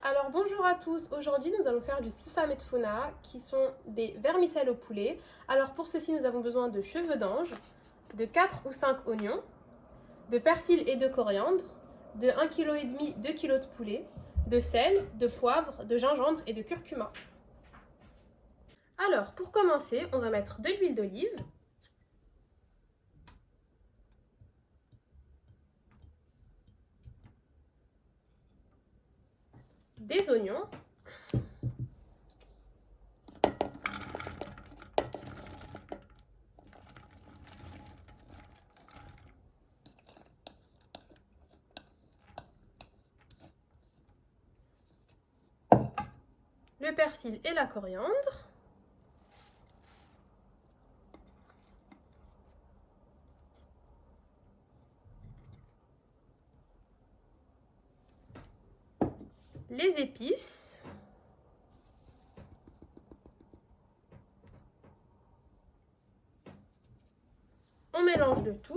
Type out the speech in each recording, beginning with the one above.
Alors bonjour à tous, aujourd'hui nous allons faire du sifa metfouna qui sont des vermicelles au poulet. Alors pour ceci nous avons besoin de cheveux d'ange, de 4 ou 5 oignons, de persil et de coriandre, de 1,5 kg, 2 kg de poulet, de sel, de poivre, de gingembre et de curcuma. Alors pour commencer on va mettre de l'huile d'olive, des oignons, le persil et la coriandre, les épices, on mélange le tout.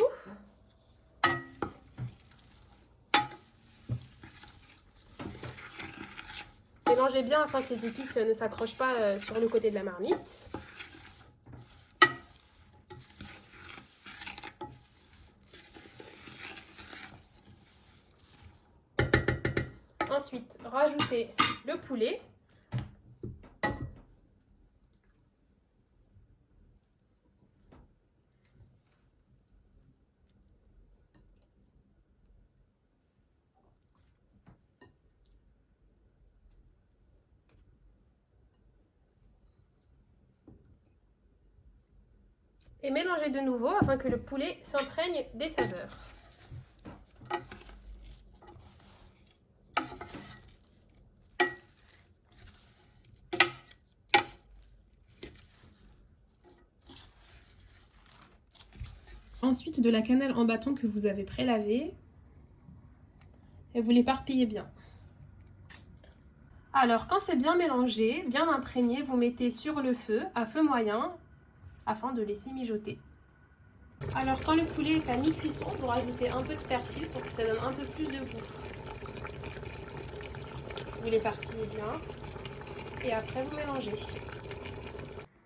Mélangez bien afin que les épices ne s'accrochent pas sur le côté de la marmite. Ensuite, rajoutez le poulet. Et mélangez de nouveau afin que le poulet s'imprègne des saveurs. Ensuite, de la cannelle en bâton que vous avez prélavée et vous l'éparpillez bien. Alors, quand c'est bien mélangé, bien imprégné, vous mettez sur le feu à feu moyen afin de laisser mijoter. Alors, quand le poulet est à mi-cuisson, vous rajoutez un peu de persil pour que ça donne un peu plus de goût. Vous l'éparpillez bien et après vous mélangez.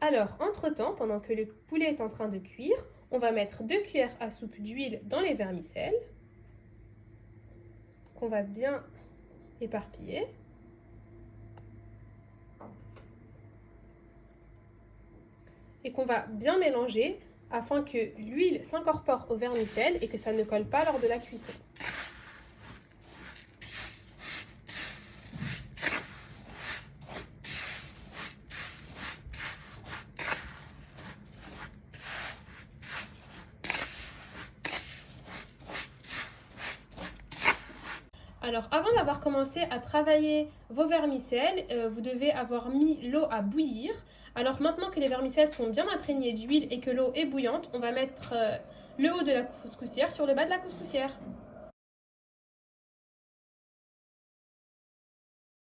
Alors, entre-temps, pendant que le poulet est en train de cuire, on va mettre 2 cuillères à soupe d'huile dans les vermicelles qu'on va bien éparpiller. Et qu'on va bien mélanger afin que l'huile s'incorpore aux vermicelles et que ça ne colle pas lors de la cuisson. Alors, avant d'avoir commencé à travailler vos vermicelles, vous devez avoir mis l'eau à bouillir. Alors, maintenant que les vermicelles sont bien imprégnées d'huile et que l'eau est bouillante, on va mettre le haut de la couscoussière sur le bas de la couscoussière.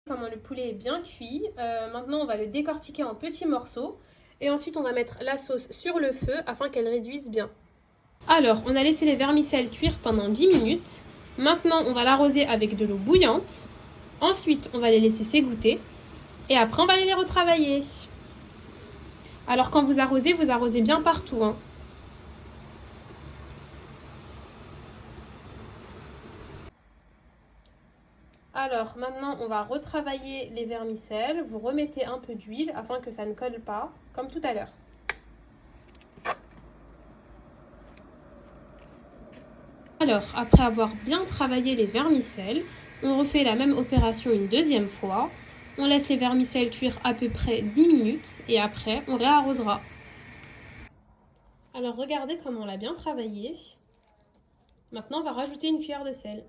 Comment le poulet est bien cuit, maintenant on va le décortiquer en petits morceaux et ensuite on va mettre la sauce sur le feu afin qu'elle réduise bien. Alors, on a laissé les vermicelles cuire pendant 10 minutes. Maintenant, on va l'arroser avec de l'eau bouillante. Ensuite, on va les laisser s'égoutter. Et après, on va les retravailler. Alors, quand vous arrosez bien partout, hein. Alors, maintenant, on va retravailler les vermicelles. Vous remettez un peu d'huile afin que ça ne colle pas, comme tout à l'heure. Alors, après avoir bien travaillé les vermicelles, on refait la même opération une deuxième fois. On laisse les vermicelles cuire à peu près 10 minutes et après, on réarrosera. Alors, regardez comment on l'a bien travaillé. Maintenant, on va rajouter une cuillère de sel.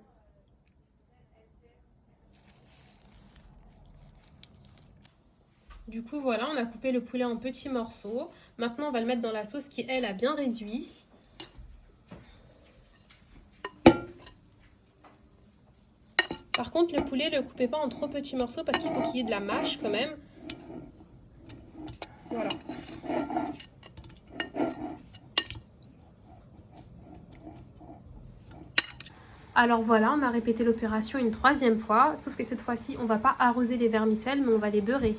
Du coup, voilà, on a coupé le poulet en petits morceaux. Maintenant, on va le mettre dans la sauce qui, elle, a bien réduit. Par contre, le poulet, ne le coupez pas en trop petits morceaux parce qu'il faut qu'il y ait de la mâche quand même. Voilà. Alors voilà, on a répété l'opération une troisième fois, sauf que cette fois-ci, on va pas arroser les vermicelles, mais on va les beurrer.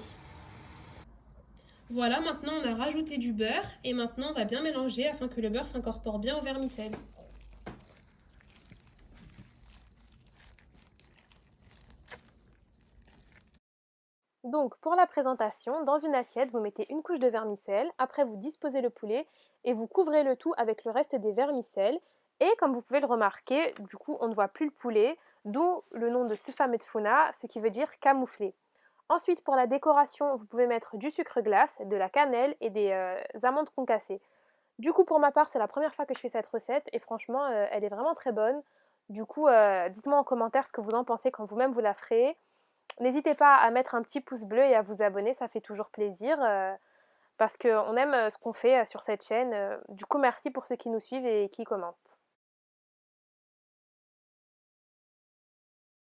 Voilà, maintenant on a rajouté du beurre et maintenant on va bien mélanger afin que le beurre s'incorpore bien au vermicelle. Donc pour la présentation, dans une assiette, vous mettez une couche de vermicelle, après vous disposez le poulet et vous couvrez le tout avec le reste des vermicelles. Et comme vous pouvez le remarquer, du coup on ne voit plus le poulet, d'où le nom de sfamethfouna, ce qui veut dire camouflé. Ensuite pour la décoration, vous pouvez mettre du sucre glace, de la cannelle et des amandes concassées. Du coup pour ma part, c'est la première fois que je fais cette recette et franchement elle est vraiment très bonne. Du coup dites-moi en commentaire ce que vous en pensez quand vous-même vous la ferez. N'hésitez pas à mettre un petit pouce bleu et à vous abonner, ça fait toujours plaisir parce qu'on aime ce qu'on fait sur cette chaîne. Du coup, merci pour ceux qui nous suivent et qui commentent.